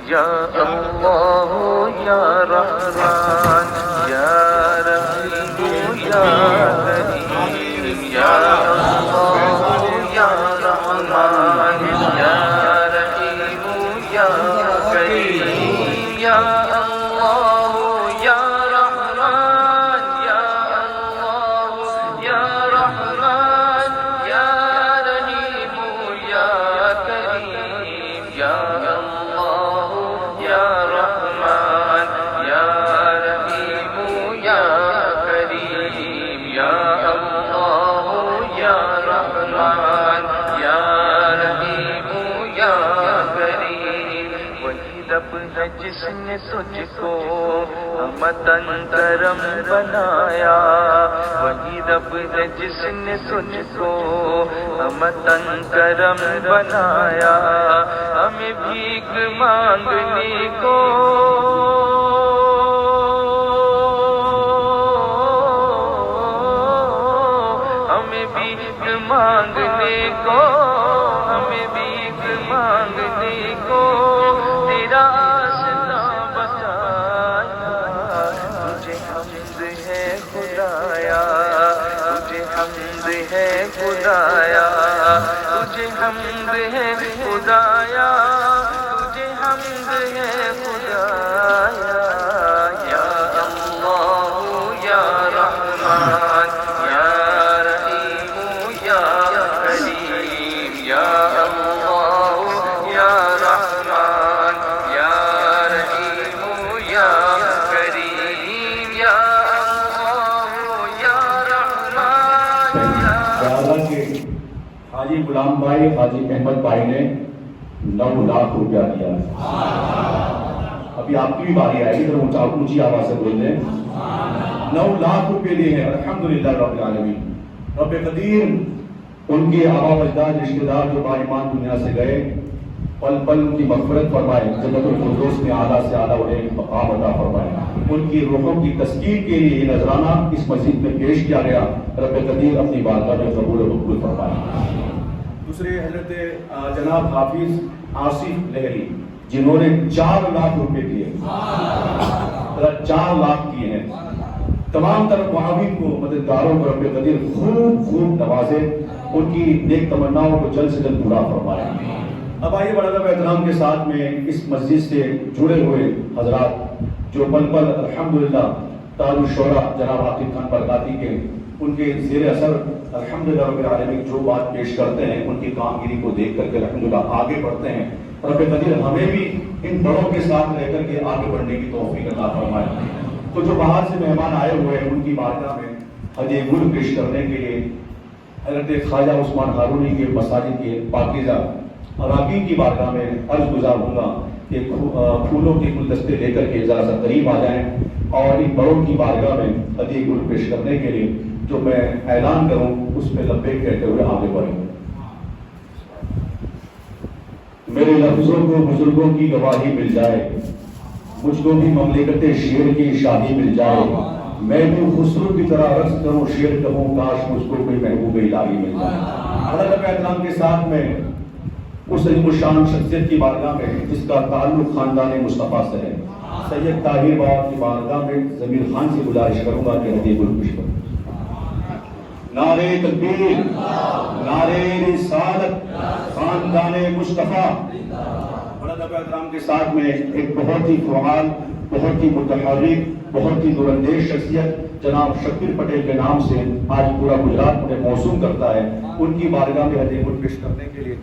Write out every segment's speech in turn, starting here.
یا اللہ یا رحمان یا رحیم یا کریم یا اللہ یا رحمان یا رحیم یا کریم یا اللہ یا رحمان یا اللہ یا رحمان یا رحیم یا کریم یا اللہ یا رحمان یا رحیم یا کریم یا اللہ یا رحمان یا رحیم یا کریم وہی رب ہے جس نے تجھ کو متن کرم بنایا وہی رب ہے جس نے تجھ کو متن کرم بنایا ہمیں بھیک مانگنے کو ہمیں بھیک مانگنے کو ہمیں بھیک مانگنے کو تیرا آسنا بتایا تجھے حمد ہے خدایا تجھے حمد ہے خدایا تجھے حمد ہے خدایا تجھے حمد ہے خدایا یا اللہ یا رحمان یا رحیم یا کریم یا اللہ یا رحمان یا رحیم یا کریم یا اللہ یا رحمان کے حاجی غلام بھائی حاجی احمد بھائی نے 9 لاکھ روپیہ دیا ابھی آپ کی بھی باری آئے گی ذرا اونچی آواز سے بول دیں 9 لاکھ روپے دیے ہیں الحمدللہ رب العالمین رب قدیر ان کے آبا و اجداد رشتہ دار جو با ایمان دنیا سے گئے پل پل ان کی مغفرت فرمائے جنت الفردوس میں اعلیٰ سے اعلیٰ انہیں مقام عطا فرمائے ان کی روحوں کی تسکین کے لیے یہ نذرانہ اس مسجد میں پیش کیا گیا رب قدیر اپنی بارگاہ میں قبول و مقبول فرمائے دوسرے حضرت جناب حافظ آصف لہری جنہوں نے 4 لاکھ روپے دیے 4 لاکھ کیے ہیں تمام تر معاون کو مددگاروں کو رب قدیر خوب نوازے ان کی نیک تمناؤں کو جلد سے جلد پورا فرمائے اب آئیے بڑا ادب احترام کے ساتھ میں اس مسجد سے جڑے ہوئے حضرات جو پل پل الحمدللہ تاج الشعراء جناب عاطف خان برکاتی کے ان کے زیر اثر الحمدللہ رب العالمین جو بات پیش کرتے ہیں ان کی کامگیری کو دیکھ کر کے الحمدللہ آگے بڑھتے ہیں رب قدیر ہمیں بھی ان بڑوں کے ساتھ رہ کر کے آگے بڑھنے کی توفیق عطا فرمائے تو جو باہر سے مہمان آئے ہوئے ہیں ان کی بارگاہ میں ہدیہ گل پیش کرنے کے لیے حضرت خواجہ عثمان ہارونی کے مساجد کے پاکیزہ اراکین کی بارگاہ میں عرض گزار ہوں گا کہ پھولوں کے گلدستے لے کر کے ذرا سا قریب آ جائیں اور ان بڑوں کی بارگاہ میں ہدیہ گل پیش کرنے کے لیے جو میں اعلان کروں اس پہ لبیک کہتے ہوئے آگے بڑھیں میرے لفظوں کو بزرگوں کی گواہی مل جائے مجھ کو بھی مملکت شیر کی شادی مل جائے میں بھی خسرو کی طرح رقص کروں شیر کہوں کاش مجھ کو کوئی محبوب الہی مل جائے ادب احترام کے ساتھ میں اس عظیم الشان شخصیت کی بارگاہ میں جس کا تعلق خاندان مصطفیٰ سے ہے سید طاہر بابا کی بارگاہ میں ضمیر خان سے گزارش کروں گا کہ ہدیہ گل پیش کروں نعرہ تکبیر نعرہ رسالت خاندان مصطفیٰ بڑا ادب احترام کے ساتھ میں ایک بہت ہی فعال بہت ہی متحرک بہت ہی دوراندیش شخصیت جناب شبیر پٹیل کے نام سے آج پورا گجرات انہیں موسوم کرتا ہے ان کی بارگاہ میں ہدیہ گل پیش کرنے کے لیے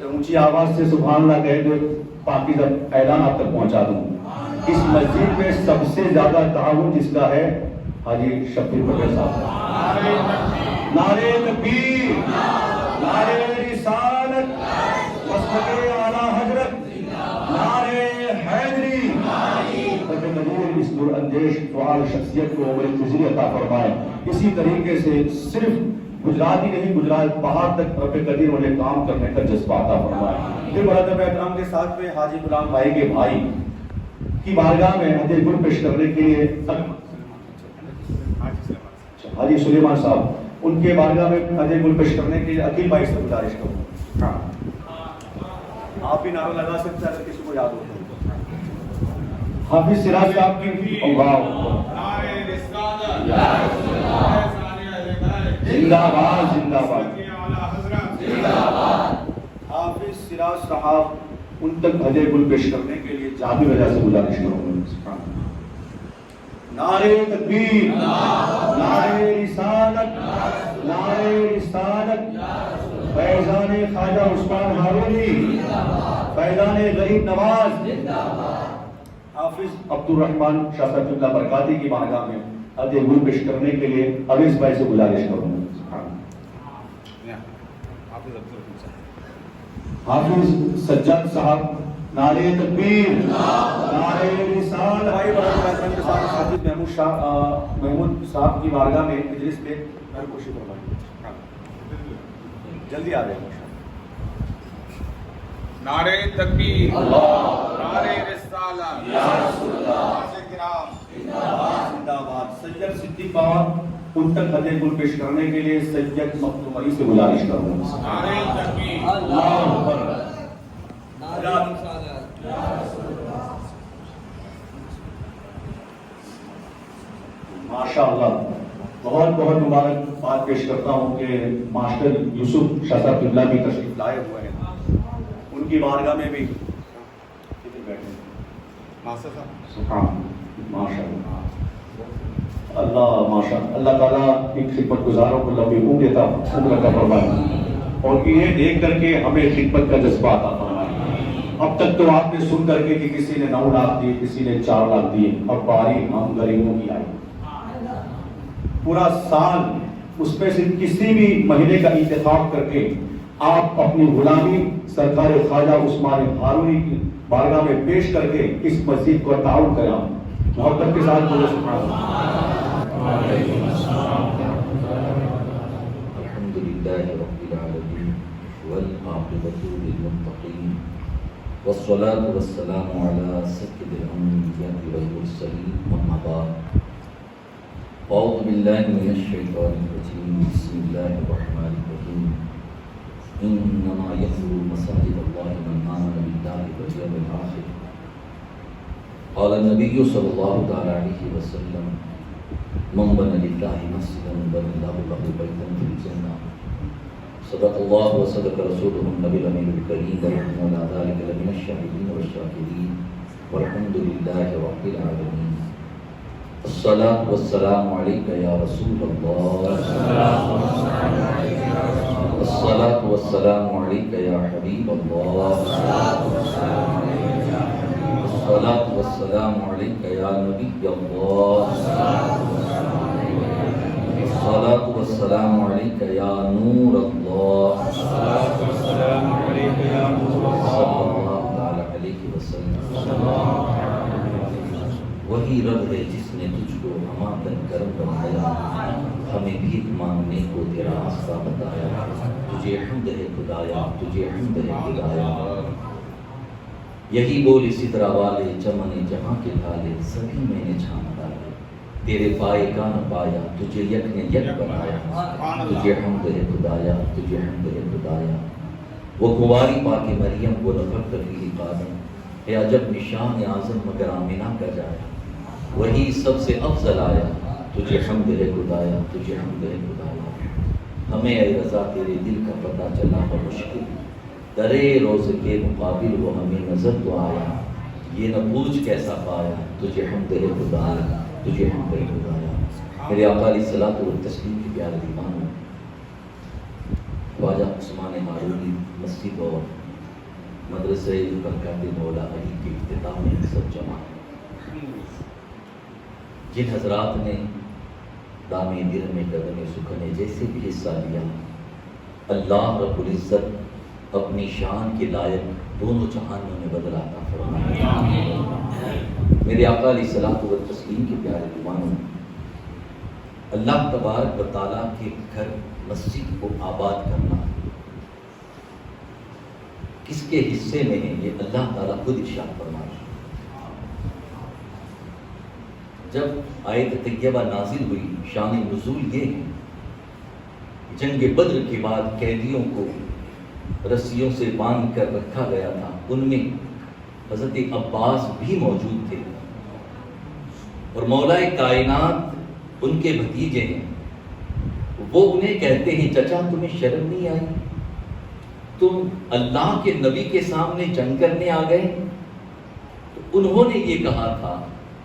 اونچی آواز سے سبحان اللہ کہہ دے پاکیزہ اعلان آپ تک پہنچا دوں اس مسجد میں سب سے زیادہ تعاون جس کا ہے حاجی شبیر پٹیل صاحب نعرہ تکبیر نعرہ رسالت مسلک اعلیٰ حضرت نعرہ حیدری اس دوراندیش فعال شخصیت کو عمر خضری عطا فرمائے اسی طریقے سے صرف گجرات ہی نہیں گجرات باہر تک رب قدیر انہیں کام کرنے کا جذبہ عطا فرمائے پھر بڑا ادب احترام کے ساتھ میں حاجی غلام بھائی کے بھائی کی بارگاہ میں ہدیہ گل پیش کرنے کے لیے حاجی سلیمان صاحب ان کے بارگاہ میں ہدیہ گل پیش کرنے کے لیے عقیل بھائی سے گزارش کروں آپ بھی نعرہ لگا سکتے ہیں اگر کسی کو یاد ہو تو۔ حافظ سراج صاحب کی اللہ زندہ باد زندہ باد۔ حافظ سراج صاحب ان تک ہدیہ گل پیش کرنے کے لیے جامع وجہ سے گزارش کروں گا۔ نعرہ تکبیر، نعرہ رسالت، نعرہ رسالت، فیضان خواجہ عثمان ہارونی، فیضان غریب نواز، حافظ عبدالرحمن شاہ صاحب اللہ برکاتی کی بارگاہ میں ہدیہ گل پیش کرنے کے لیے اویس بھائی سے گزارش کروں گا۔ حافظ سجاد صاحب، نعرہ تکبیر، نعرہ رسالت۔ بھائی برادران کے ساتھ حافظ محمود صاحب کی بارگاہ میں مجلس پہ ہر کوشش کروائی، جلدی آ جائیں۔ نعرہ تکبیر، نعرہ رسالت، یا رسول اللہ، کرام زندہ باد۔ سید صدیق بابا ان تک ہدیہ گل پیش کرنے کے لیے سید مختوم علی سے گزارش کروں گا۔ نعرہ تکبیر، اللہ اکبر۔ ماشاء اللہ، بہت بہت مبارکباد پیش کرتا ہوں کہ ماسٹر یوسف شاہ صاحب قبلہ بھی تشریف لائے ہوئے ہیں، ان کی بارگاہ میں بھی ناصر صاحب، سبحان ماشاء اللہ، اللہ ماشاء اللہ تعالیٰ ان خدمت گزاروں کو لمبی عمر عطا فرمائے اور انہیں دیکھ کر کے ہمیں خدمت کا جذبہ عطا فرمائے۔ اب تک تو آپ نے سن کر کے کہ کسی نے 9 لاکھ دیے، کسی نے 4 لاکھ دیے، اب باری ہم غریبوں کی آئی۔ پورا سال اس میں سے کسی بھی مہینے کا انتخاب کر کے آپ اپنی غلامی سرکار خواجہ عثمان ہارونی کی بارگاہ میں پیش کر کے اس مسجد کو تعاون کریں۔ محبت کے ساتھ بولے سبحان اللہ۔ الحمد لله رب العالمين والعاقبة للمتقين والصلاة والسلام على سيد الأنبياء والمرسلين أما بعد أعوذ بالله من الشيطان الرجيم بسم الله الرحمن الرحيم إنما يأمر مساجد الله من آمن بالله واليوم الآخر قال النبي صلى الله عليه وسلم من بنى لله مسجدا بنى الله له بيتا في الجنة صدق الله وصدق رسوله النبي الأمين الكريم ونحن على ذلك لمن الشاهدين والشاكرين والحمد لله رب العالمين الصلاة والسلام عليك يا رسول الله الصلاة والسلام عليك يا حبيب الله الصلاة والسلام عليك يا نبي الله الصلاة والسلام عليك يا نور الله صلى الله عليه وسلم۔ وہی رب ہے جس نے تجھ کو امانت کرم بنایا، ہمیں بھیک مانگنے کو تیرا راستہ بتایا، تجھے حمد ہے خدایا، تجھے حمد ہے خدایا۔ یہی بول سدرا والے چمن جہاں کے ڈالے، سبھی میں نے چھان ڈالے، تیرے پائے کا نہ پایا، تجھے یک نے یک بنایا، تجھے حمد ہے خدایا، تجھے حمد ہے خدایا۔ وہ کنواری پاک مریم کو نفر تفیلی قادم ہے، عجب نشان اعظم مگر آمنہ کا جایا، وہی سب سے افضل آیا، تجھے حمد ہے خدایا، تجھے حمد ہے خدایا۔ ہمیں اے رضا تیرے دل کا پتہ چلا بمشکل، درے روز کے مقابل وہ ہمیں نظر تو آیا، یہ نہ پوچھ کیسا پایا، تجھے حمد ہے خدایا، تجھے حمد ہے خدایا۔ میرے آقا علیہ الصلوۃ والتسلیم کے پیارے دیوانوں، خواجہ عثمان ہارونی مسجد اور مدرسہ برکات مولا علی کے افتتاح میں سب جمع ہیں۔ جن حضرات نے دامِ دل میں قدم سکھنے جیسے بھی حصہ لیا، اللہ رب العزت اپنی شان کے لائق دونوں جہانوں میں بدل عطا فرمائے۔ میرے آقا علیہ الصلوۃ والتسلیم کے پیارے دیوانوں، اللہ تبارک و تعالیٰ کے گھر مسجد کو آباد کرنا کس کے حصے میں ہے، یہ اللہ تعالیٰ خود ارشاد فرمائے۔ جب آیت طیبہ نازل ہوئی، شان نزول یہ ہے، جنگ بدر کے بعد قیدیوں کو رسیوں سے باندھ کر رکھا گیا تھا، ان میں حضرت عباس بھی موجود تھے، اور مولا کائنات ان کے بھتیجے ہیں۔ وہ انہیں کہتے ہیں چچا تمہیں شرم نہیں آئی؟ تم اللہ کے نبی کے سامنے جنگ کرنے آ گئے؟ تو انہوں نے یہ کہا تھا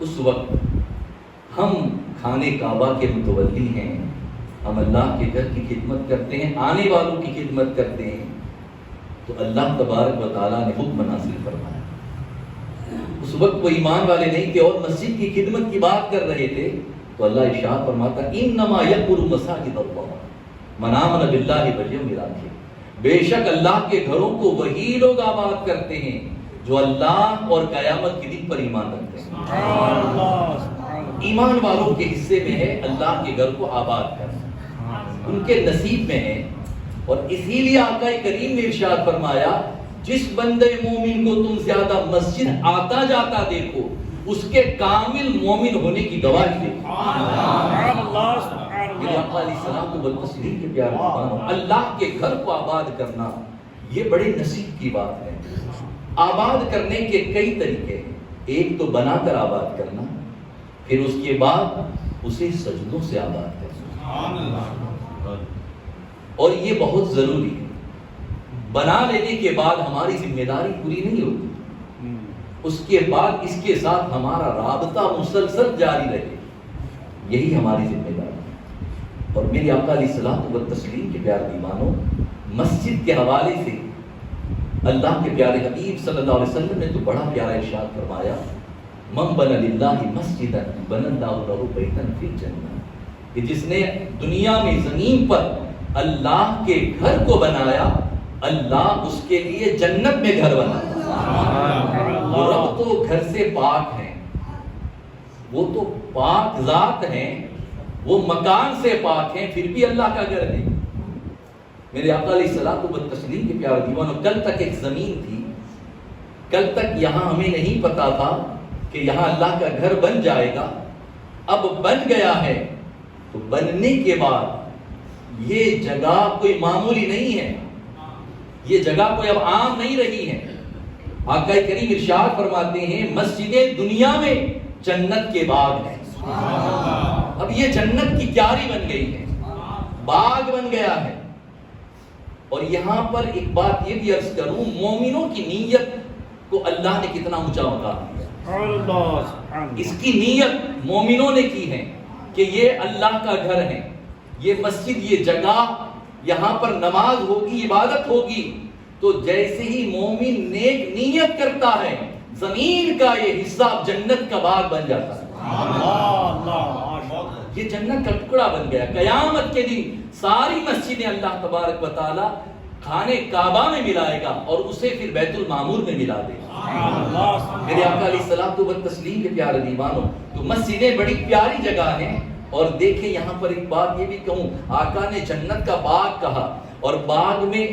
اس وقت، ہم خانے کعبہ کے متولی ہیں، ہم اللہ کے گھر کی خدمت کرتے ہیں، آنے والوں کی خدمت کرتے ہیں۔ تو اللہ تبارک و تعالیٰ نے حکم نازل فرمایا۔ اس وقت وہ ایمان والے نہیں تھے اور مسجد کی خدمت کی بات کر رہے تھے، تو اللہ ارشاد فرماتا انما یعمر مساجد اللہ من آمن باللہ والیوم الآخر، بے شک اللہ کے گھروں کو وہی لوگ آباد کرتے ہیں جو اللہ اور قیامت کے دن پر ایمان رکھتے ہیں۔ ایمان والوں کے حصے میں ہے اللہ کے گھر کو آباد کرنا، ان کے نصیب میں ہے۔ اور اسی لیے آقا کریم نے ارشاد فرمایا جس بندے مومن کو تم زیادہ مسجد آتا جاتا دیکھو اس کے کامل مومن ہونے کی گواہی دیکھو۔ میرے آقا علیہ السلام و تسلیم کے پیارے مہمانوں، اللہ کے گھر کو آباد کرنا یہ بڑے نصیب کی بات ہے۔ آباد کرنے کے کئی طریقے ہیں، ایک تو بنا کر آباد کرنا، پھر اس کے بعد اسے سجدوں سے آباد کرنا، اور یہ بہت ضروری ہے۔ بنا لینے کے بعد ہماری ذمہ داری پوری نہیں ہوتی، اس کے بعد اس کے ساتھ ہمارا رابطہ مسلسل جاری رہے، یہی ہماری ذمہ داری ہے۔ اور میرے آقا علیہ الصلوۃ والتسلیم کے پیارے ایمانوں، مسجد کے حوالے سے اللہ کے پیارے حبیب صلی اللہ علیہ وسلم نے تو بڑا پیارا ارشاد فرمایا، من بنى للہ مسجدا بنى اللہ لہ بیتا فی الجنہ، کہ جس نے دنیا میں زمین پر اللہ کے گھر کو بنایا، اللہ اس کے لیے جنت میں گھر بنایا۔ وہ رب تو گھر سے پاک ہیں، وہ تو پاک ذات ہیں، وہ مکان سے پاک ہیں، پھر بھی اللہ کا گھر ہے۔ میرے آقا علیہ الصلوۃ والتسلیم کے پیارے دیوانوں، کل تک ایک زمین تھی، کل تک یہاں ہمیں نہیں پتا تھا کہ یہاں اللہ کا گھر بن جائے گا، اب بن گیا ہے۔ تو بننے کے بعد یہ جگہ کوئی معمولی نہیں ہے، یہ جگہ کوئی اب عام نہیں رہی ہے۔ آقا کریم ارشاد فرماتے ہیں مسجدیں دنیا میں جنت کے باغ ہیں۔ اب یہ جنت کی کیاری بن گئی ہے، باغ بن گیا ہے۔ اور یہاں پر ایک بات یہ بھی عرض کروں، مومنوں کی نیت کو اللہ نے کتنا اونچا مقام دیا۔ اس کی نیت مومنوں نے کی ہے کہ یہ اللہ کا گھر ہے، یہ مسجد، یہ جگہ، یہاں پر نماز ہوگی، عبادت ہوگی۔ تو جیسے ہی مومن نیک نیت کرتا ہے، زمین کا یہ حصہ جنت کا باغ بن جاتا ہے۔ یہ جنت کا ٹکڑا بن گیا۔ قیامت کے دن ساری مسجدیں اللہ تبارک و تعالی خانے کعبہ میں ملائے گا اور اسے پھر بیت المعمور میں ملا دے گا۔ میرے آقا علیہ الصلوۃ والتسلیم کے پیارے دیوانوں، تو مسجدیں بڑی پیاری جگہ ہیں۔ اور دیکھیں یہاں پر ایک بات یہ بھی کہوں، آقا نے جنت کا باغ کہا، اور باغ میں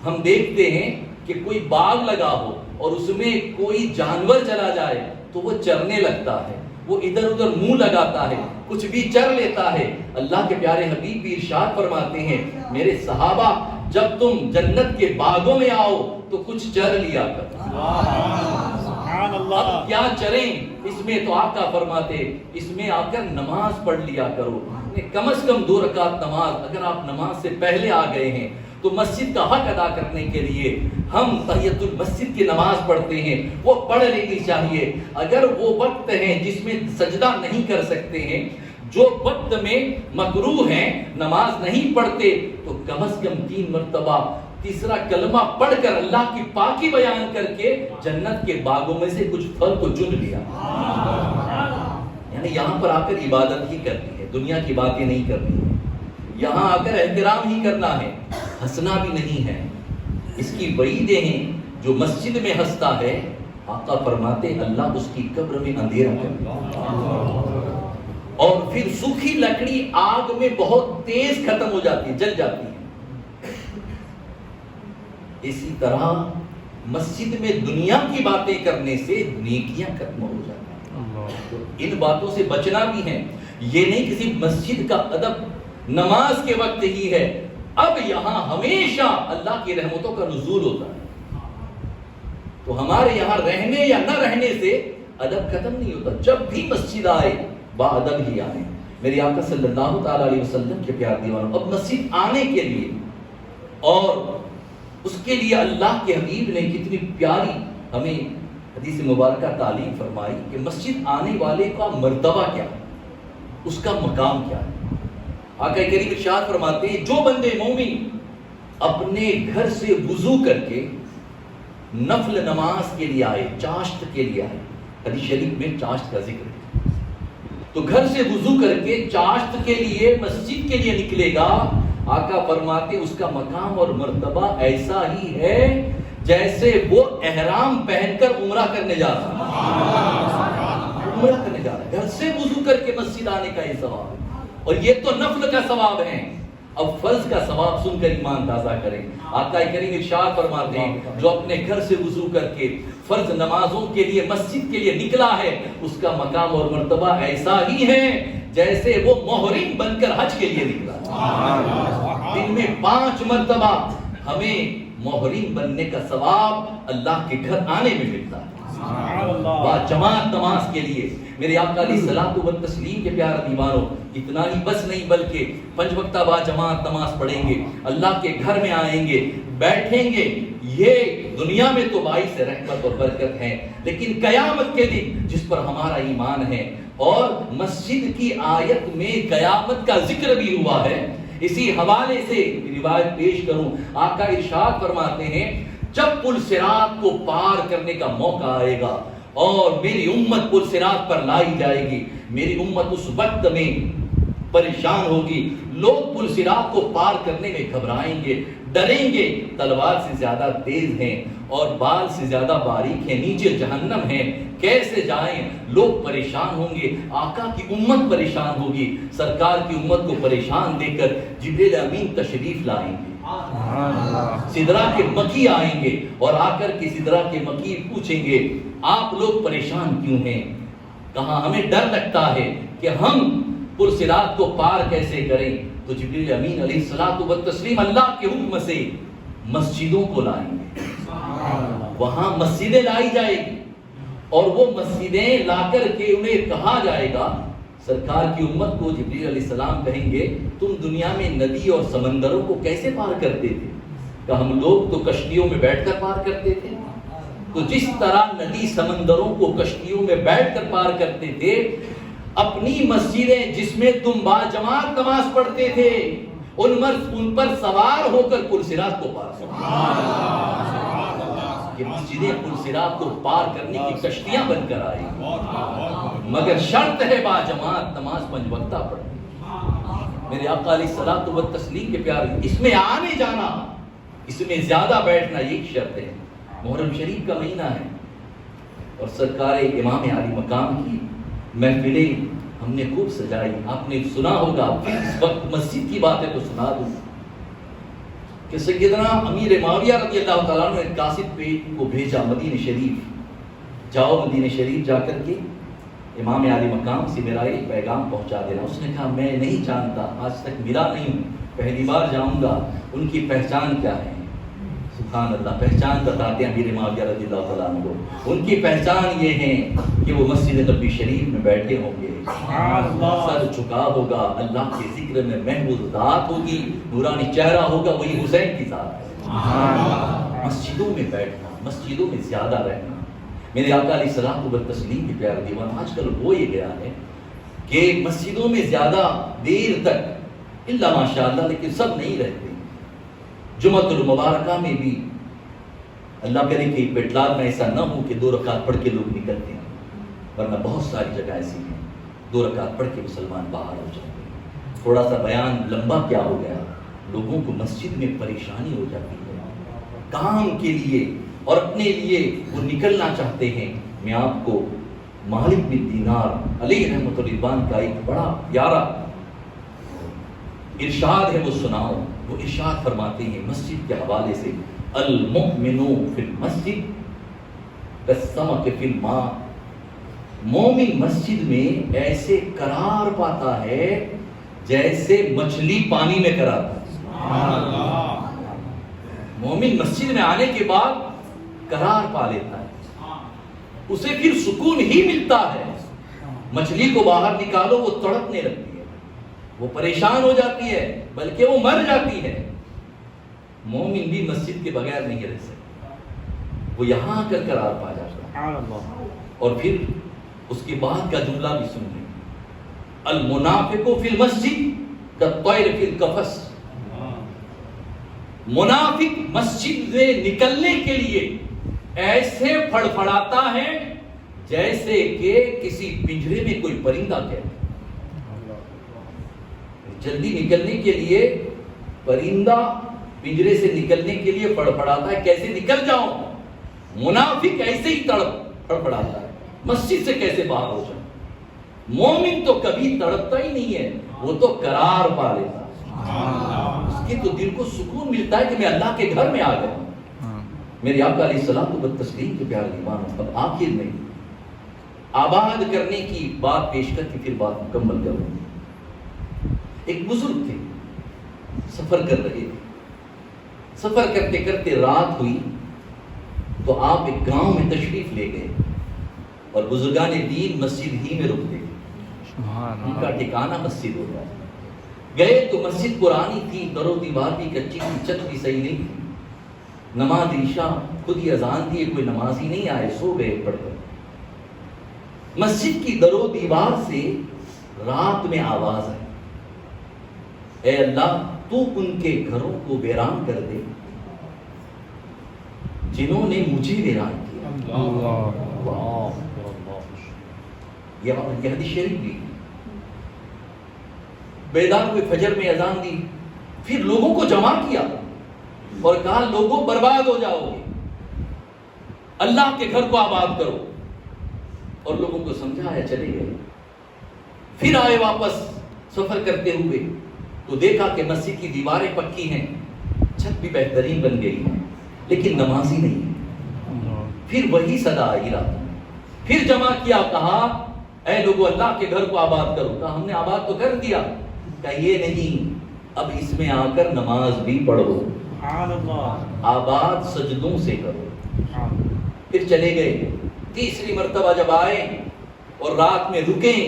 ہم دیکھتے ہیں کہ کوئی باغ لگا ہو اور اس میں کوئی جانور چلا جائے تو وہ چرنے لگتا ہے، وہ ادھر ادھر منہ لگاتا ہے، کچھ بھی چر لیتا ہے۔ اللہ کے پیارے حبیب بھی ارشاد فرماتے ہیں میرے صحابہ جب تم جنت کے باغوں میں آؤ تو کچھ چر لیا کرو۔ اب کیا چریں؟ اس میں تو آقا فرماتے اس میں آ کر نماز پڑھ لیا کرو، کم از کم 2 رکعت نماز۔ اگر آپ نماز سے پہلے آ گئے ہیں تو مسجد کا حق ادا کرنے کے لیے ہم تحیت المسجد کی نماز پڑھتے ہیں، وہ پڑھ لینی چاہیے۔ اگر وہ وقت ہیں جس میں سجدہ نہیں کر سکتے ہیں، جو وقت میں مکروہ ہیں، نماز نہیں پڑھتے، تو کم از کم 3 مرتبہ تیسرا کلمہ پڑھ کر اللہ کی پاکی بیان کر کے جنت کے باغوں میں سے کچھ پھل کو چن لیا۔ یعنی یہاں پر آ کر عبادت ہی کرنی ہے، دنیا کی باتیں نہیں کرنی ہے، یہاں آ کر احترام ہی کرنا ہے، ہنسنا بھی نہیں ہے۔ اس کی وعیدیں ہیں، جو مسجد میں ہنستا ہے آقا فرماتے اللہ اس کی قبر میں اندھیرا کرتا، اور پھر سوکھی لکڑی آگ میں بہت تیز ختم ہو جاتی ہے، جل جاتی ہے۔ اسی طرح مسجد میں دنیا کی باتیں کرنے سے نیکیاں ختم ہو جاتی ہیں۔ ان باتوں سے بچنا بھی ہے۔ یہ نہیں کسی مسجد کا ادب نماز کے وقت ہی ہے، اب یہاں ہمیشہ اللہ کی رحمتوں کا نزول ہوتا ہے. تو ہمارے یہاں رہنے یا نہ رہنے سے ادب ختم نہیں ہوتا. جب بھی مسجد آئے با ادب ہی آئے. میری آقا صلی اللہ تعالی علیہ وسلم کے پیار دیوانوں، اب مسجد آنے کے لیے اور اس کے لیے اللہ کے حبیب نے کتنی پیاری ہمیں حدیث مبارکہ تعلیم فرمائی کہ مسجد آنے والے کا مرتبہ کیا ہے، اس کا مقام کیا ہے. آقا کریم ارشاد فرماتے ہیں جو بندے مومن اپنے گھر سے وضو کر کے نفل نماز کے لیے آئے، چاشت کے لیے آئے، حدیث شریف میں چاشت کا ذکر ہے، تو گھر سے وضو کر کے چاشت کے لیے مسجد کے لیے نکلے گا، آقا فرماتے اس کا مقام اور مرتبہ ایسا ہی ہے جیسے وہ احرام پہن کر عمرہ کرنے جا رہا ہے. عمرہ کرنے جا رہا ہے، گھر سے وضو کر کے مسجد آنے کا یہ ثواب ہے. اور یہ تو نفل کا ثواب ہے. اب فرض کا ثواب سن کر ایمان تازہ کریں. آقا کریم ارشاد فرماتے ہیں جو اپنے گھر سے وضو کر کے فرض نمازوں کے لیے مسجد کے لیے نکلا ہے، اس کا مقام اور مرتبہ ایسا ہی ہے جیسے وہ محرم بن کر حج کے لیے نکلا. دن میں 5 مرتبہ ہمیں محرم بننے کا ثواب اللہ کے گھر آنے میں ملتا ہے. با جماعت نماز کے لیے میرے آقا علیہ الصلوۃ والتسلیم کے پیارے دیوانوں، اتنا ہی بس نہیں بلکہ 5 وقتہ با جماعت نماز پڑھیں گے، اللہ کے گھر میں آئیں گے، بیٹھیں گے. یہ دنیا میں تو باعث رحمت اور برکت ہے، لیکن قیامت کے دن جس پر ہمارا ایمان ہے، اور مسجد کی آیت میں قیامت کا ذکر بھی ہوا ہے، اسی حوالے سے روایت پیش کروں. آقا ارشاد فرماتے ہیں جب پل صراط کو پار کرنے کا موقع آئے گا اور میری امت پل صراط پر لائی جائے گی، میری امت اس وقت میں پریشان ہوگی. لوگ پل صراط کو پار کرنے میں گھبرائیں گے، ڈریں گے. تلوار سے زیادہ تیز ہیں اور بال سے زیادہ باریک ہیں، نیچے جہنم ہے، کیسے جائیں؟ لوگ پریشان ہوں گے، آقا کی امت پریشان ہوگی. سرکار کی امت کو پریشان دیکھ کر جبریل امین تشریف لائیں گے، سدرہ کے مکی آئیں گے اور آ کر کے سدرہ کے مکی پوچھیں گے آپ لوگ پریشان کیوں ہیں؟ کہاں ہمیں ڈر لگتا ہے کہ ہم پل صراط کو پار کیسے کریں؟ تو جبریل امین علیہ الصلوۃ والتسلیم اللہ کے حکم سے مسجدوں کو لائیں گے، وہاں مسجدیں لائی جائے گی اور وہ مسجدیں لا کر کے انہیں کہا جائے گا. سرکار کی امت کو جبریل علیہ السلام کہیں گے تم دنیا میں ندی اور سمندروں کو کیسے پار کرتے تھے؟ کہ ہم لوگ تو کشتیوں میں بیٹھ کر پار کرتے تھے. تو جس طرح ندی سمندروں کو کشتیوں میں بیٹھ کر پار کرتے تھے، اپنی مسجدیں جس میں تم با جماعت نماز پڑھتے تھے ان پر سوار ہو کر پل صراط کو پار کرتے. یہ مسجدیں پل صراط کو پار کرنے کی کشتیاں بن کر آئی، مگر شرط ہے با جماعت نماز 5 وقتہ پڑھیں. میرے آقا علیہ الصلوۃ والتسلیم کے پیارے، اس میں آنے جانا، اس میں زیادہ بیٹھنا یہ شرط ہے. محرم شریف کا مہینہ ہے اور سرکار امام عالی مقام کی محفلیں ہم نے خوب سجائی. آپ نے سنا ہوگا، اس وقت مسجد کی باتیں تو سنا دوں کہ سیدنا امیر معاویہ رضی اللہ تعالیٰ عنہ نے قاصد پہ کو بھیجا مدینہ شریف، جاؤ مدینہ شریف جا کر کے امام عالی مقام سے میرا ایک پیغام پہنچا دینا. اس نے کہا میں نہیں جانتا، آج تک ملا نہیں ہوں، پہلی بار جاؤں گا. ان کی پہچان کیا ہے؟ سبحان اللہ، پہچان بتاتے ہیں امیر معاویہ رضی اللہ تعالیٰ عنہ کو. ان کی پہچان یہ ہے کہ وہ مسجد نبی شریف میں بیٹھے ہوں گے، سر جھکا ہوگا، اللہ کے ذکر میں محمود ذات ہوگی، نورانی چہرہ ہوگا، وہی حسین کی ذات ہے. مسجدوں میں بیٹھنا، مسجدوں میں زیادہ رہنا. میرے آقا علیہ الصلوۃ والتسلیم کے پیارے دیوان، آج کل ہو یہ گیا ہے کہ مسجدوں میں زیادہ دیر تک الا ماشاءاللہ، لیکن سب نہیں رہتے. جمعۃ المبارکہ میں بھی اللہ کرے کہ پیٹلار میں ایسا نہ ہو کہ 2 رکعت پڑھ کے لوگ نکلتے ہیں، ورنہ بہت ساری جگہ ایسی ہیں 2 رکعت پڑھ کے مسلمان باہر ہو جاتے ہیں. تھوڑا سا بیان لمبا کیا ہو گیا، لوگوں کو مسجد میں پریشانی ہو جاتی ہے، کام کے لیے اور اپنے لیے وہ نکلنا چاہتے ہیں. میں آپ کو مالک بن دینار علیہ رحمۃ الرضوان کا ایک بڑا پیارا ارشاد ہے وہ سناؤں. وہ ارشاد فرماتے ہیں مسجد کے حوالے سے، المؤمن فی المسجد کالسمک فی الماء. مومن مسجد میں ایسے قرار پاتا ہے جیسے مچھلی پانی میں قرار پاتا ہے. مومن مسجد میں آنے کے بعد قرار پا لیتا ہے، اسے پھر سکون ہی ملتا ہے۔ مچھلی کو باہر نکالو وہ تڑپنے لگتی ہے، وہ پریشان ہو جاتی ہے، بلکہ وہ مر جاتی ہے۔ مومن بھی مسجد کے بغیر نہیں رہ سکتا، وہ یہاں آ کر قرار پا جاتا ہے۔ اور پھر اس کے بعد کا جملہ بھی سن لیں، المنافق فی المسجد کالطیر فی القفص۔ منافق مسجد سے نکلنے کے لیے ایسے پھڑپھڑاتا ہے جیسے کہ کسی پنجرے میں کوئی پرندہ کہتا ہے۔ جلدی نکلنے کے لیے پرندہ پنجرے سے نکلنے کے لیے پھڑپھڑاتا ہے، کیسے نکل جاؤں؟ منافق ایسے ہی پھڑپھڑاتا ہے، مسجد سے کیسے باہر ہو جاؤں؟ مومن تو کبھی تڑپتا ہی نہیں ہے، وہ تو قرار پا لیتا ہے، اس کے تو دل کو سکون ملتا ہے کہ میں اللہ کے گھر میں آ گیا۔ میرے آقا علیہ السلام و تسلیم کے پیارے ایمان، اب آخر میں آباد کرنے کی بات پیش کر کے پھر بات مکمل کروں۔ ایک بزرگ تھے، سفر کر رہے تھے، سفر کرتے کرتے رات ہوئی تو آپ ایک گاؤں میں تشریف لے گئے اور بزرگان دین مسجد ہی میں رک گئے، ان کا ٹھکانہ مسجد ہوتا ہے۔ گئے تو مسجد پرانی تھی، در و دیوار بھی کچی تھی، چھت بھی صحیح نہیں تھی۔ نماز عشاء خود ہی اذان دی، کوئی نمازی نہیں آئے، سو گئے پڑھ کر۔ مسجد کی در و دیوار سے رات میں آواز آئی، اے اللہ تو ان کے گھروں کو ویران کر دے جنہوں نے مجھے ویران کیا۔ یہ حدیث شریف بھی بیدار ہوئے، فجر میں اذان دی، پھر لوگوں کو جمع کیا اور کہا لوگوں برباد ہو جاؤ گے، اللہ کے گھر کو آباد کرو، اور لوگوں کو سمجھایا، چلے گئے۔ پھر آئے واپس سفر کرتے ہوئے تو دیکھا کہ مسجد کی دیواریں پکی ہیں، چھت بھی بہترین بن گئی ہے، لیکن نمازی نہیں ہے۔ پھر وہی صدا آئی رات میں، پھر جمع کیا، کہا اے لوگوں اللہ کے گھر کو آباد کرو۔ کہا ہم نے آباد تو کر دیا۔ کہا یہ نہیں، اب اس میں آ کر نماز بھی پڑھو، آباد سجدوں سے کرو۔ پھر چلے گئے، تیسری مرتبہ جب آئے اور رات میں رکیں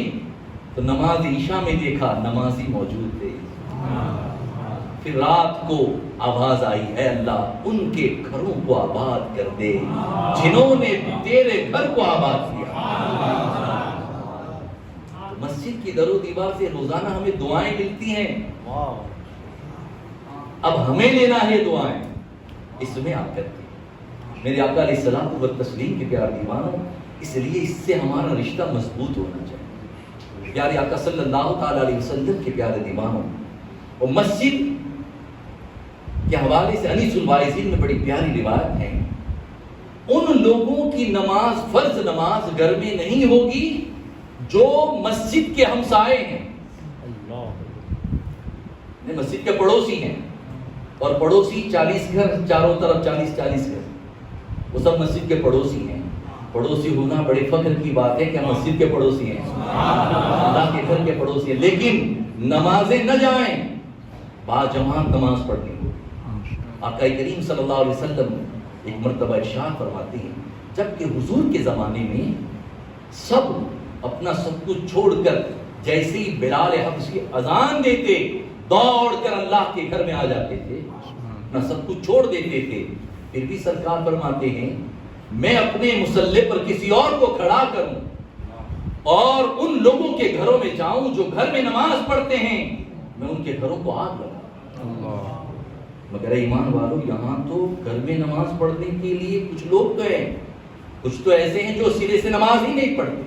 تو نماز عشاء میں دیکھا نمازی موجود تھے۔ پھر رات کو آواز آئی، اے اللہ ان کے گھروں کو آباد کر دے جنہوں نے تیرے گھر کو آباد کیا۔ مسجد کی در و دیوار سے روزانہ ہمیں دعائیں ملتی ہیں، اب ہمیں لینا ہے دعائیں، اس میں آپ کرتے ہیں۔ میرے آقا علیہ السلام و تسلیم کے پیارے ایمانوں، اس لیے اس سے ہمارا رشتہ مضبوط ہونا چاہیے۔ پیارے آقا صلی اللہ تعالیٰ علیہ وسلم کے پیارے ایمانوں، اور مسجد کے حوالے سے انیس الواعظین میں بڑی پیاری روایت ہے، ان لوگوں کی نماز، فرض نماز گھر میں نہیں ہوگی جو مسجد کے ہمسائے ہیں، مسجد کے پڑوسی ہیں، اور پڑوسی 40 گھر، چاروں طرف 40 گھر، وہ سب مسجد کے پڑوسی ہیں۔ پڑوسی ہونا بڑے فخر کی بات ہے کہ ہم مسجد کے پڑوسی ہیں، اللہ کے گھر کے پڑوسی ہیں، لیکن نمازیں نہ جائیں، باجماعت نماز پڑھنی ہو۔ آقا کریم صلی اللہ علیہ وسلم ایک مرتبہ ارشاد فرماتے ہیں، جبکہ حضور کے زمانے میں سب اپنا سب کچھ چھوڑ کر جیسے ہی بلال حبشی اذان دیتے دوڑ کر اللہ کے گھر میں آ جاتے تھے، اپنا سب کچھ چھوڑ دیتے تھے، پھر بھی سرکار فرماتے ہیں میں اپنے مصلی پر کسی اور کو کھڑا کروں اور ان لوگوں کے گھروں میں جاؤں جو گھر میں نماز پڑھتے ہیں، میں ان کے گھروں کو آگ لگاؤں۔ مگر ایمان والو، یہاں تو گھر میں نماز پڑھنے کے لیے کچھ لوگ تو ہیں، کچھ تو ایسے ہیں جو سرے سے نماز ہی نہیں پڑھتے،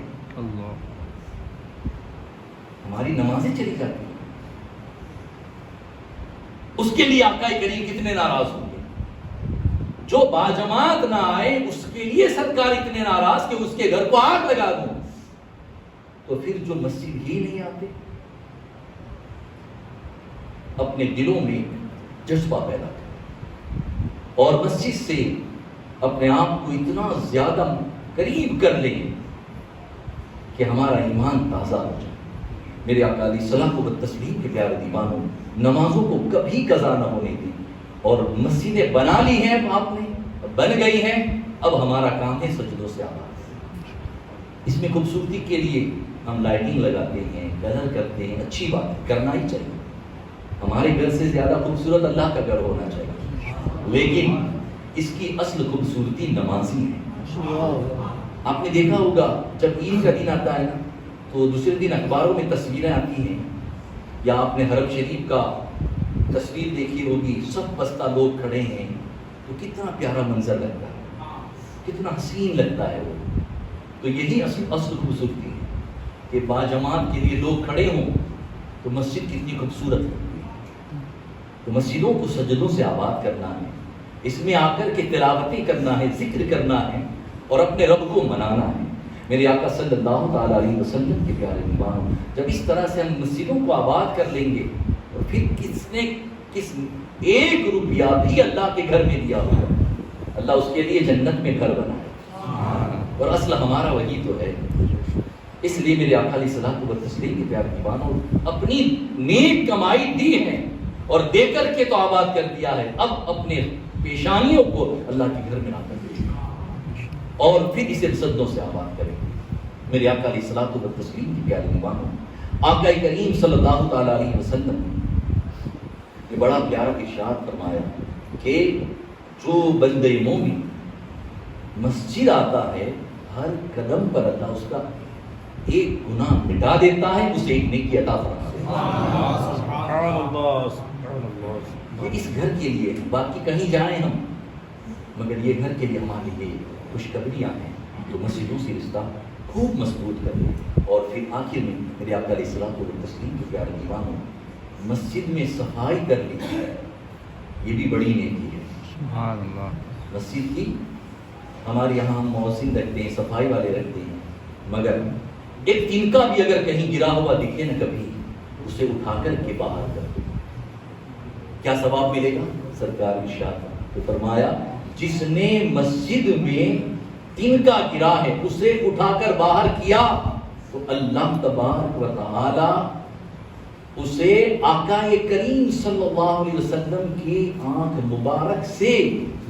ہماری نمازیں چلی جاتی ہیں، اس کے لیے آقا کریم کتنے ناراض ہوں گے۔ جو باجماعت نہ آئے اس کے لیے سرکار اتنے ناراض کہ اس کے گھر کو آگ لگا دوں، تو پھر جو مسجد ہی نہیں آتے، اپنے دلوں میں جذبہ پیدا کریں اور مسجد سے اپنے آپ کو اتنا زیادہ قریب کر لیں کہ ہمارا ایمان تازہ ہو جائے۔ میرے آقا علیہ الصلوۃ والتسلیم کے پیارے دیوانوں، نمازوں کو کبھی قضا نہ ہونے دی، اور مسجدیں بنا لی ہیں آپ نے، بن گئی ہیں، اب ہمارا کام ہے سجدوں سے آباد۔ اس میں خوبصورتی کے لیے ہم لائٹنگ لگاتے ہیں، کلر کرتے ہیں، اچھی بات ہے، کرنا ہی چاہیے۔ ہمارے گھر سے زیادہ خوبصورت اللہ کا گھر ہونا چاہیے، لیکن اس کی اصل خوبصورتی نمازی ہے۔ آپ نے دیکھا ہوگا جب عید کا دن آتا ہے نا، تو دوسرے دن اخباروں میں تصویریں آتی ہیں، یا آپ نے حرم شریف کا تصویر دیکھی ہوگی، سب بستہ لوگ کھڑے ہیں، تو کتنا پیارا منظر لگتا ہے، کتنا حسین لگتا ہے وہ۔ تو یہی اصل خوبصورتی ہے کہ باجماعت کے لیے لوگ کھڑے ہوں تو مسجد کتنی خوبصورت لگتی ہے۔ تو مسجدوں کو سجدوں سے آباد کرنا ہے، اس میں آ کر کے تلاوتیں کرنا ہے، ذکر کرنا ہے، اور اپنے رب کو منانا ہے۔ میرے آقا صلی اللہ تعالیٰ علیہ وسلم کے پیارے دیوانوں، جب اس طرح سے ہم مسجدوں کو آباد کر لیں گے، اور پھر کس ایک روپیہ بھی اللہ کے گھر میں دیا ہوگا، اللہ اس کے لیے جنت میں گھر بنائے، اور اصل ہمارا وہی تو ہے۔ اس لیے میرے آقا علیہ الصلوۃ والتسلیم کے پیارے دیوانوں، اپنی نیک کمائی دی ہے اور دے کر کے تو آباد کر دیا ہے، اب اپنے پیشانیوں کو اللہ کے گھر میں آ کر دے اور پھر اسے سجدوں سے آباد کریں۔ میرے آقا علیہ الصلوۃ والتسلیم کے پیارے دیوانوں، آقا کریم صلی اللہ تعالیٰ علیہ وسلم نے بڑا پیارا ارشاد فرمایا کہ جو بندے مومن مسجد آتا ہے، ہر قدم پر اللہ اس کا ایک گناہ مٹا دیتا ہے، اسے ایک نیکی عطا فرماتا ہے۔ اس گھر کے لیے، باقی کہیں جائیں ہم، مگر یہ گھر کے لیے ہمارے لیے خوشخبریاں ہیں، تو مسجدوں سے رشتہ خوب مضبوط کریں۔ اور پھر آخر میں میرے آقا علیہ الصلوۃ والتسلیم کے پیارے دیوانوں، مسجد میں صفائی کر لی ہے، یہ بھی بڑی نیکی ہے۔ سبحان اللہ۔ مسجد کی ہمارے یہاں ہم مؤذن رکھتے ہیں، صفائی والے رکھتے ہیں، مگر ایک تنکا بھی اگر کہیں گرا ہوا دکھے نا کبھی، اسے اٹھا کر کے باہر کر دو، کیا ثواب ملے گا؟ سرکار ارشاد تو فرمایا، جس نے مسجد میں تنکا گرا ہے اسے اٹھا کر باہر کیا تو اللہ تبارک و تعالی اسے آقا کریم صلی اللہ علیہ وسلم کی آنکھ مبارک سے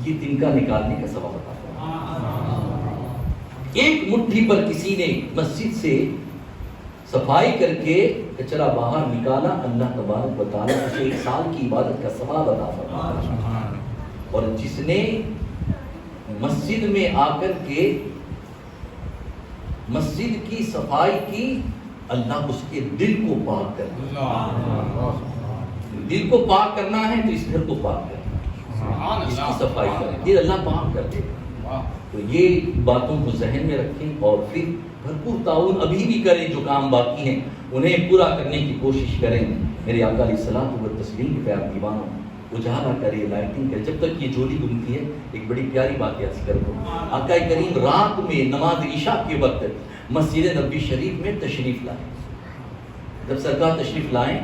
یہ تنکا نکالنے کا ثواب عطا فرمایا۔ ایک مٹھی پر کسی نے مسجد سے صفائی کر کے کچرا باہر نکالا، اللہ تبارک و تعالی اسے 1 سال کی عبادت کا ثواب عطا فرمایا۔ اور جس نے مسجد میں آ کر کے مسجد کی صفائی کی، اللہ اس کے دل کو پاک کرنا، دل کو پاک کرنا ہے تو اس گھر کو پاک کرنا، اس کی صفائی کریں، یہ اللہ پاک کر دے۔ تو یہ باتوں کو ذہن میں رکھیں اور پھر بھرپور تعاون ابھی بھی کریں، جو کام باقی ہیں انہیں پورا کرنے کی کوشش کریں۔ میرے آقا علیہ الصلوۃ والتسلیم کے پیارے دیوانوں، اجالا کرے، لائٹنگ کرے، جب تک یہ جولی گھومتی ہے۔ ایک بڑی پیاری بات یاد کر دو، آقا کریم رات میں نماز عشاء کے وقت مسجد نبوی شریف میں تشریف لائے۔ جب سرکار تشریف لائیں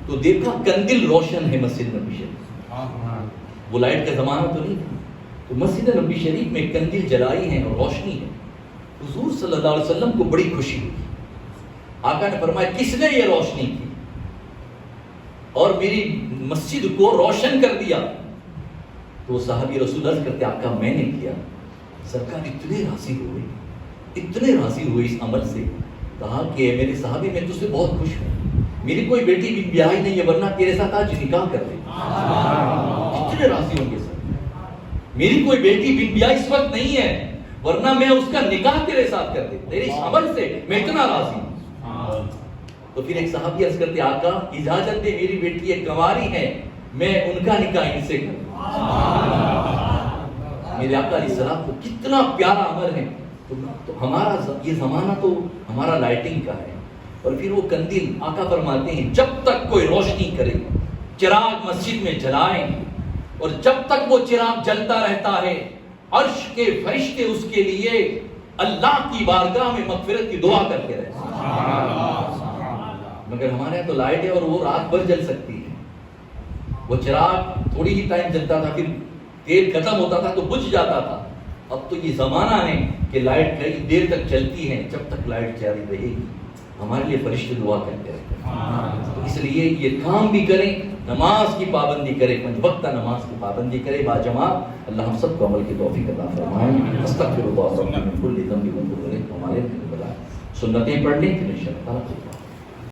تو دیکھا کندل روشن ہے مسجد نبوی شریف، وہ لائٹ کا زمانہ تو نہیں تھا، تو مسجد نبوی شریف میں کندل جلائی ہیں اور روشنی ہے۔ حضور صلی اللہ علیہ وسلم کو بڑی خوشی ہوئی، آقا نے فرمایا کس نے یہ روشنی کی اور میری مسجد کو روشن کر دیا؟ تو صحابی رسول عرض کرتے آقا میں نے کیا۔ سرکار اتنے راضی ہوئے، اتنے راضی ہوئے اس عمل سے، کہا کہ میرے صحابی میں تجھ سے بہت خوش ہوں، میری کوئی بیٹی بھی بیاہی نہیں ہے ورنہ تیرے ساتھ آج نکاح کر لے۔ اتنے راضی ہوں گے سر، میری کوئی بیٹی بھی بیاہی اس وقت نہیں ہے ورنہ میں اس کا نکاح تیرے ساتھ کر دے، تیرے اس عمل سے میں اتنا راضی ہوں۔ تو پھر ایک صحابی عرض کرتے آقا اجازت دے، میری بیٹی ایک کنواری ہے، میں ان کا نکاح ان سے کروں۔ میرے آقا علیہ السلام کو کتنا پیارا عمل ہے۔ تو ہمارا یہ زمانہ تو ہمارا لائٹنگ کا ہے، اور پھر وہ کندل آقا فرماتے ہیں جب تک کوئی روشنی کرے، چراغ مسجد میں جلائیں، اور جب تک وہ چراغ جلتا رہتا ہے عرش کے فرشتے اس کے لیے اللہ کی بارگاہ میں مغفرت کی دعا کرتے رہتے ہیں۔ مگر ہمارے یہاں تو لائٹ ہے اور وہ رات بھر جل سکتی ہے، وہ چراغ تھوڑی ہی ٹائم جلتا تھا، پھر تیل ختم ہوتا تھا تو بجھ جاتا تھا۔ اب تو یہ زمانہ ہے کہ لائٹ کئی دیر تک چلتی ہے، جب تک لائٹ جاری رہے گی ہمارے لیے فرشتے دعا کرتے رہتے. تو اس لیے یہ کام بھی کریں, نماز کی پابندی کریں, 5 وقتہ نماز کی پابندی کریں باجماعت. اللہ ہم سب کو عمل کی توفیق عطا فرمائے. استغفر اللہ ربنا من کل ذنب واتوب الیہ. ہمارے سنتیں پڑھنے کے لیے انشاءاللہ.